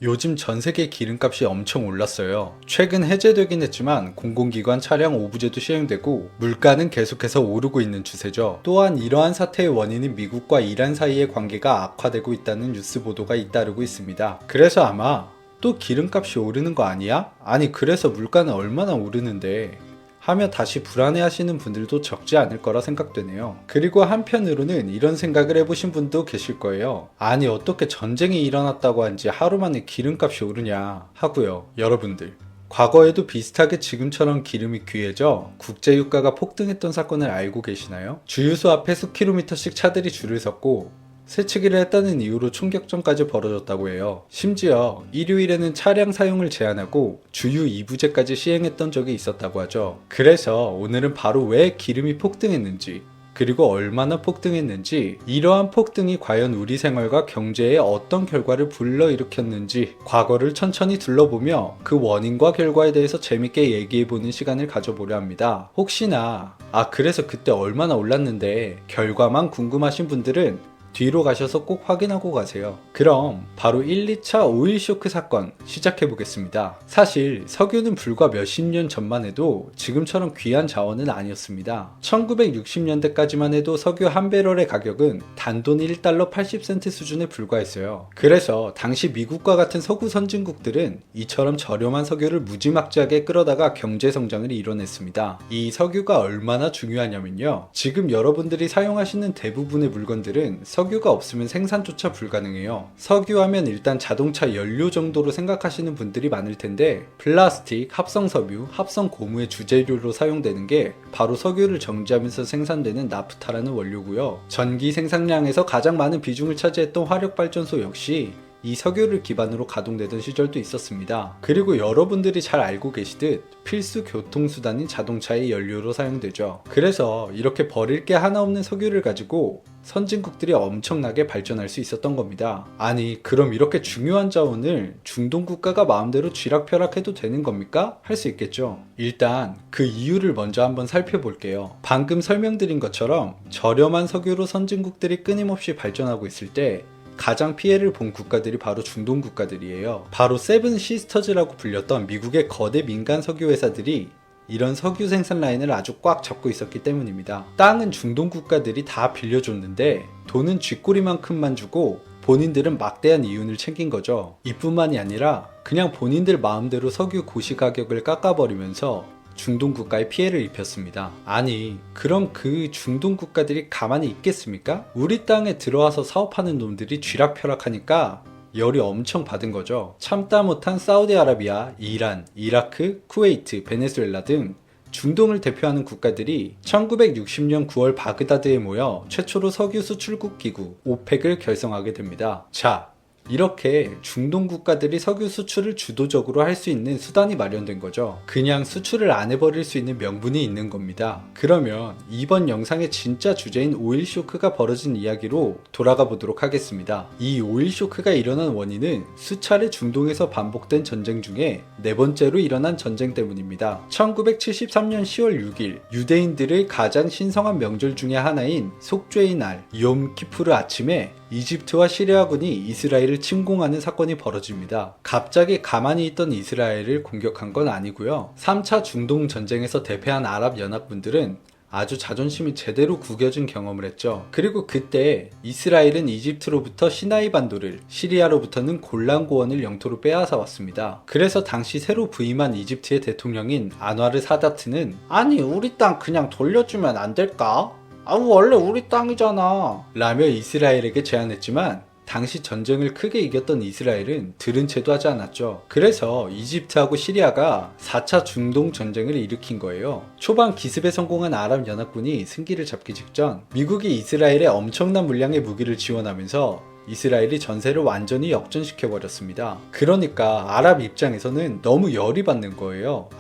요즘 전 세계 기름값이 엄청 올랐어요. 최근 해제되긴 했지만 공공기관 차량 오부제도 시행되고 물가는 계속해서 오르고 있는 추세죠. 또한 이러한 사태의 원인은 미국과 이란 사이의 관계가 악화되고 있다는 뉴스 보도가 잇따르고 있습니다. 그래서 아마 또 기름값이 오르는 거 아니야? 아니 그래서 물가는 얼마나 오르는데 하며 다시 불안해하시는 분들도 적지 않을 거라 생각되네요. 그리고 한편으로는 이런 생각을 해보신 분도 계실 거예요. 아니 어떻게 전쟁이 일어났다고 한지 하루 만에 기름값이 오르냐 하고요. 여러분들 과거에도 비슷하게 지금처럼 기름이 귀해져 국제유가가 폭등했던 사건을 알고 계시나요? 주유소 앞에 수 킬로미터씩 차들이 줄을 섰고 새치기를 했다는 이유로 총격전까지 벌어졌다고 해요. 심지어 일요일에는 차량 사용을 제한하고 주유 2부제까지 시행했던 적이 있었다고 하죠. 그래서 오늘은 바로 왜 기름이 폭등했는지 그리고 얼마나 폭등했는지 이러한 폭등이 과연 우리 생활과 경제에 어떤 결과를 불러일으켰는지 과거를 천천히 둘러보며 그 원인과 결과에 대해서 재밌게 얘기해보는 시간을 가져보려 합니다. 혹시나 그래서 그때 얼마나 올랐는데 결과만 궁금하신 분들은 뒤로 가셔서 꼭 확인하고 가세요. 그럼 바로 1, 2차 오일 쇼크 사건 시작해 보겠습니다. 사실 석유는 불과 몇십 년 전만 해도 지금처럼 귀한 자원은 아니었습니다. 1960년대까지만 해도 석유 한 배럴의 가격은 단돈 1달러 80센트 수준에 불과했어요. 그래서 당시 미국과 같은 서구 선진국들은 이처럼 저렴한 석유를 무지막지하게 끌어다가 경제 성장을 이뤄냈습니다. 이 석유가 얼마나 중요하냐면요. 지금 여러분들이 사용하시는 대부분의 물건들은 석유가 없으면 생산조차 불가능해요. 석유하면 일단 자동차 연료 정도로 생각하시는 분들이 많을 텐데 플라스틱, 합성석유, 합성고무의 주재료로 사용되는 게 바로 석유를 정지하면서 생산되는 나프타라는 원료고요. 전기 생산량에서 가장 많은 비중을 차지했던 화력발전소 역시 이 석유를 기반으로 가동되던 시절도 있었습니다. 그리고 여러분들이 잘 알고 계시듯 필수 교통수단인 자동차의 연료로 사용되죠. 그래서 이렇게 버릴 게 하나 없는 석유를 가지고 선진국들이 엄청나게 발전할 수 있었던 겁니다. 아니 그럼 이렇게 중요한 자원을 중동 국가가 마음대로 쥐락펴락해도 되는 겁니까? 할 수 있겠죠. 일단 그 이유를 먼저 한번 살펴볼게요. 방금 설명드린 것처럼 저렴한 석유로 선진국들이 끊임없이 발전하고 있을 때 가장 피해를 본 국가들이 바로 중동 국가들이에요. 바로 세븐 시스터즈라고 불렸던 미국의 거대 민간 석유 회사들이 이런 석유 생산 라인을 아주 꽉 잡고 있었기 때문입니다. 땅은 중동 국가들이 다 빌려줬는데 돈은 쥐꼬리만큼만 주고 본인들은 막대한 이윤을 챙긴 거죠. 이뿐만이 아니라 그냥 본인들 마음대로 석유 고시 가격을 깎아버리면서 중동 국가에 피해를 입혔습니다. 아니 그럼 그 중동 국가들이 가만히 있겠습니까? 우리 땅에 들어와서 사업하는 놈들이 쥐락펴락하니까 열이 엄청 받은 거죠. 참다 못한 사우디아라비아, 이란, 이라크, 쿠웨이트, 베네수엘라 등 중동을 대표하는 국가들이 1960년 9월 바그다드에 모여 최초로 석유 수출국 기구 오펙을 결성하게 됩니다. 자, 이렇게 중동 국가들이 석유 수출을 주도적으로 할 수 있는 수단이 마련된 거죠. 그냥 수출을 안 해버릴 수 있는 명분이 있는 겁니다. 그러면 이번 영상의 진짜 주제인 오일 쇼크가 벌어진 이야기로 돌아가 보도록 하겠습니다. 이 오일 쇼크가 일어난 원인은 수차례 중동에서 반복된 전쟁 중에 네 번째로 일어난 전쟁 때문입니다. 1973년 10월 6일 유대인들의 가장 신성한 명절 중에 하나인 속죄의 날 욤 키푸르 아침에 이집트와 시리아군이 이스라엘을 침공하는 사건이 벌어집니다. 갑자기 가만히 있던 이스라엘을 공격한 건 아니고요. 3차 중동 전쟁에서 대패한 아랍연합군들은 아주 자존심이 제대로 구겨진 경험을 했죠. 그리고 그때 이스라엘은 이집트로부터 시나이 반도를, 시리아로부터는 골란 고원을 영토로 빼앗아 왔습니다. 그래서 당시 새로 부임한 이집트의 대통령인 안와르 사다트는 아니 우리 땅 그냥 돌려주면 안 될까? 원래 우리 땅이잖아 라며 이스라엘에게 제안했지만 당시 전쟁을 크게 이겼던 이스라엘은 들은 채도 하지 않았죠. 그래서 이집트하고 시리아가 4차 중동 전쟁을 일으킨 거예요. 초반 기습에 성공한 아랍연합군이 승기를 잡기 직전 미국이 이스라엘에 엄청난 물량의 무기를 지원하면서 이스라엘이 전세를 완전히 역전시켜버렸습니다. 그러니까 아랍 입장에서는 너무 열이 받는 거예요.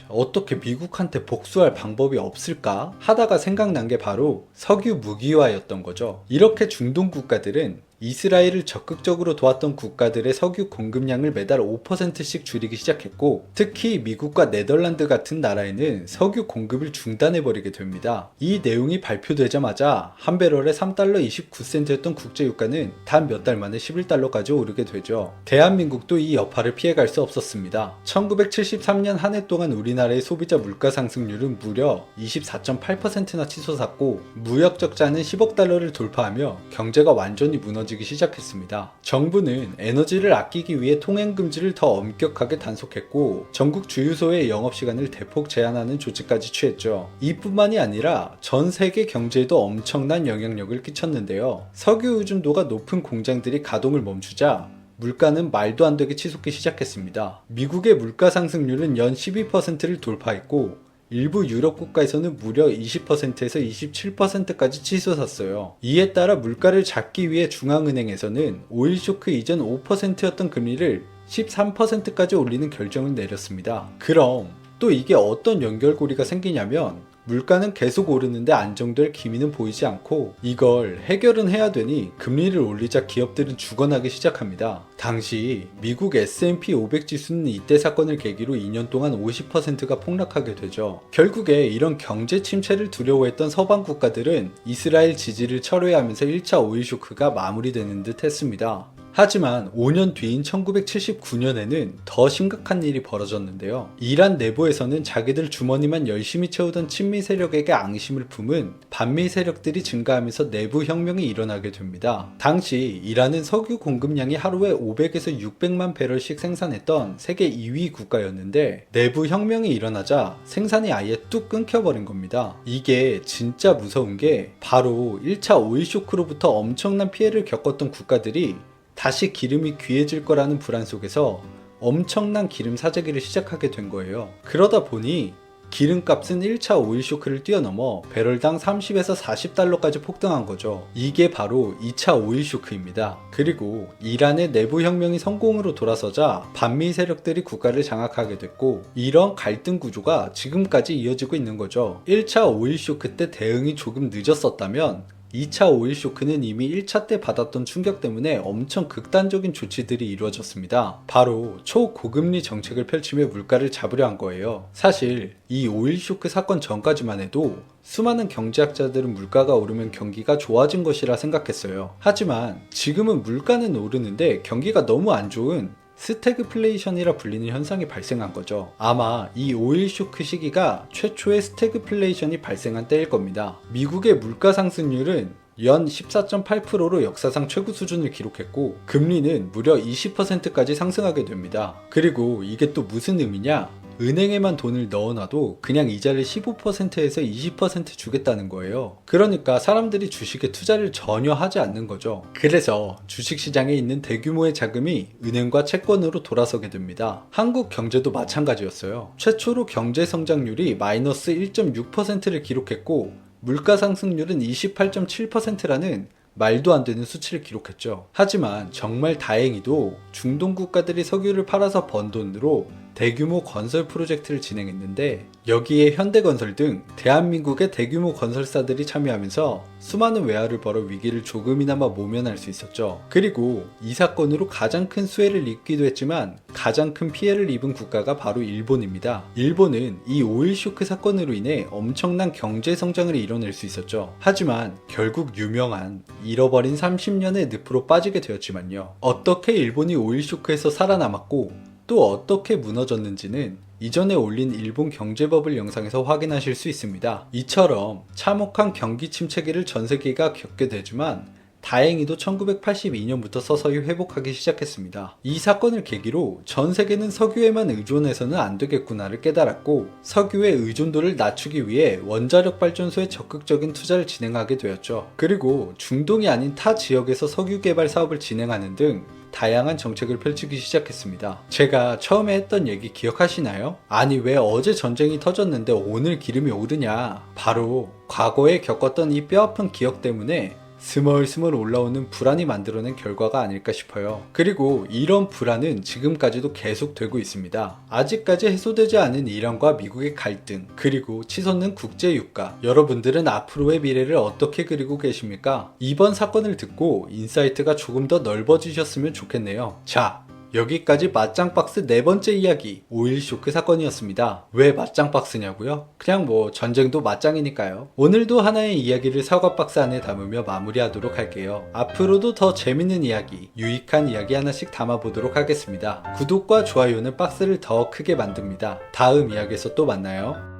어떻게 미국한테 복수할 방법이 없을까 하다가 생각난 게 바로 석유 무기화였던 거죠. 이렇게 중동 국가들은 이스라엘을 적극적으로 도왔던 국가들의 석유 공급량을 매달 5%씩 줄이기 시작했고, 특히 미국과 네덜란드 같은 나라에는 석유 공급을 중단해버리게 됩니다. 이 내용이 발표되자마자 한 배럴에 3달러 29센트였던 국제유가는 단 몇 달 만에 11달러까지 오르게 되죠. 대한민국도 이 여파를 피해갈 수 없었습니다. 1973년 한 해 동안 우리나라의 소비자 물가 상승률은 무려 24.8%나 치솟았고, 무역 적자는 10억 달러를 돌파하며 경제가 완전히 무너지기 시작했습니다. 정부는 에너지를 아끼기 위해 통행 금지를 더 엄격하게 단속했고, 전국 주유소의 영업시간을 대폭 제한하는 조치까지 취했죠. 이뿐만이 아니라 전 세계 경제에도 엄청난 영향력을 끼쳤는데요. 석유 의존도가 높은 공장들이 가동을 멈추자 물가는 말도 안 되게 치솟기 시작했습니다. 미국의 물가 상승률은 연 12%를 돌파했고, 일부 유럽 국가에서는 무려 20%에서 27%까지 치솟았어요. 이에 따라 물가를 잡기 위해 중앙은행에서는 오일 쇼크 이전 5%였던 금리를 13%까지 올리는 결정을 내렸습니다. 그럼 또 이게 어떤 연결고리가 생기냐면, 물가는 계속 오르는데 안정될 기미는 보이지 않고 이걸 해결은 해야 되니 금리를 올리자 기업들은 죽어나기 시작합니다. 당시 미국 S&P 500 지수는 이때 사건을 계기로 2년 동안 50%가 폭락하게 되죠. 결국에 이런 경제 침체를 두려워했던 서방 국가들은 이스라엘 지지를 철회하면서 1차 오일 쇼크가 마무리되는 듯 했습니다. 하지만 5년 뒤인 1979년에는 더 심각한 일이 벌어졌는데요. 이란 내부에서는 자기들 주머니만 열심히 채우던 친미 세력에게 앙심을 품은 반미 세력들이 증가하면서 내부 혁명이 일어나게 됩니다. 당시 이란은 석유 공급량이 하루에 500에서 600만 배럴씩 생산했던 세계 2위 국가였는데, 내부 혁명이 일어나자 생산이 아예 뚝 끊겨버린 겁니다. 이게 진짜 무서운 게 바로 1차 오일 쇼크로부터 엄청난 피해를 겪었던 국가들이 다시 기름이 귀해질 거라는 불안 속에서 엄청난 기름 사재기를 시작하게 된 거예요. 그러다 보니 기름값은 1차 오일 쇼크를 뛰어넘어 배럴당 30에서 40달러까지 폭등한 거죠. 이게 바로 2차 오일 쇼크입니다. 그리고 이란의 내부 혁명이 성공으로 돌아서자 반미 세력들이 국가를 장악하게 됐고, 이런 갈등 구조가 지금까지 이어지고 있는 거죠. 1차 오일 쇼크 때 대응이 조금 늦었었다면 2차 오일 쇼크는 이미 1차 때 받았던 충격 때문에 엄청 극단적인 조치들이 이루어졌습니다. 바로 초고금리 정책을 펼치며 물가를 잡으려 한 거예요. 사실 이 오일 쇼크 사건 전까지만 해도 수많은 경제학자들은 물가가 오르면 경기가 좋아진 것이라 생각했어요. 하지만 지금은 물가는 오르는데 경기가 너무 안 좋은 스태그플레이션이라 불리는 현상이 발생한 거죠. 아마 이 오일 쇼크 시기가 최초의 스태그플레이션이 발생한 때일 겁니다. 미국의 물가 상승률은 연 14.8%로 역사상 최고 수준을 기록했고, 금리는 무려 20%까지 상승하게 됩니다. 그리고 이게 또 무슨 의미냐? 은행에만 돈을 넣어놔도 그냥 이자를 15%에서 20% 주겠다는 거예요. 그러니까 사람들이 주식에 투자를 전혀 하지 않는 거죠. 그래서 주식시장에 있는 대규모의 자금이 은행과 채권으로 돌아서게 됩니다. 한국 경제도 마찬가지였어요. 최초로 경제 성장률이 마이너스 1.6%를 기록했고, 물가 상승률은 28.7%라는 말도 안 되는 수치를 기록했죠. 하지만 정말 다행히도 중동 국가들이 석유를 팔아서 번 돈으로 대규모 건설 프로젝트를 진행했는데, 여기에 현대건설 등 대한민국의 대규모 건설사들이 참여하면서 수많은 외화를 벌어 위기를 조금이나마 모면할 수 있었죠. 그리고 이 사건으로 가장 큰 수혜를 입기도 했지만 가장 큰 피해를 입은 국가가 바로 일본입니다. 일본은 이 오일 쇼크 사건으로 인해 엄청난 경제 성장을 이뤄낼 수 있었죠. 하지만 결국 유명한 잃어버린 30년의 늪으로 빠지게 되었지만요. 어떻게 일본이 오일 쇼크에서 살아남았고 또 어떻게 무너졌는지는 이전에 올린 일본 경제버블 영상에서 확인하실 수 있습니다. 이처럼 참혹한 경기 침체기를 전 세계가 겪게 되지만 다행히도 1982년부터 서서히 회복하기 시작했습니다. 이 사건을 계기로 전 세계는 석유에만 의존해서는 안 되겠구나를 깨달았고, 석유의 의존도를 낮추기 위해 원자력 발전소에 적극적인 투자를 진행하게 되었죠. 그리고 중동이 아닌 타 지역에서 석유 개발 사업을 진행하는 등 다양한 정책을 펼치기 시작했습니다. 제가 처음에 했던 얘기 기억하시나요? 아니 왜 어제 전쟁이 터졌는데 오늘 기름이 오르냐? 바로 과거에 겪었던 이 뼈아픈 기억 때문에 스멀스멀 올라오는 불안이 만들어낸 결과가 아닐까 싶어요. 그리고 이런 불안은 지금까지도 계속되고 있습니다. 아직까지 해소되지 않은 이란과 미국의 갈등, 그리고 치솟는 국제유가, 여러분들은 앞으로의 미래를 어떻게 그리고 계십니까? 이번 사건을 듣고 인사이트가 조금 더 넓어지셨으면 좋겠네요. 자, 여기까지 맞짱박스 네 번째 이야기, 오일 쇼크 사건이었습니다. 왜 맞짱박스냐고요? 그냥 뭐 전쟁도 맞짱이니까요. 오늘도 하나의 이야기를 사과박스 안에 담으며 마무리하도록 할게요. 앞으로도 더 재밌는 이야기, 유익한 이야기 하나씩 담아보도록 하겠습니다. 구독과 좋아요는 박스를 더 크게 만듭니다. 다음 이야기에서 또 만나요.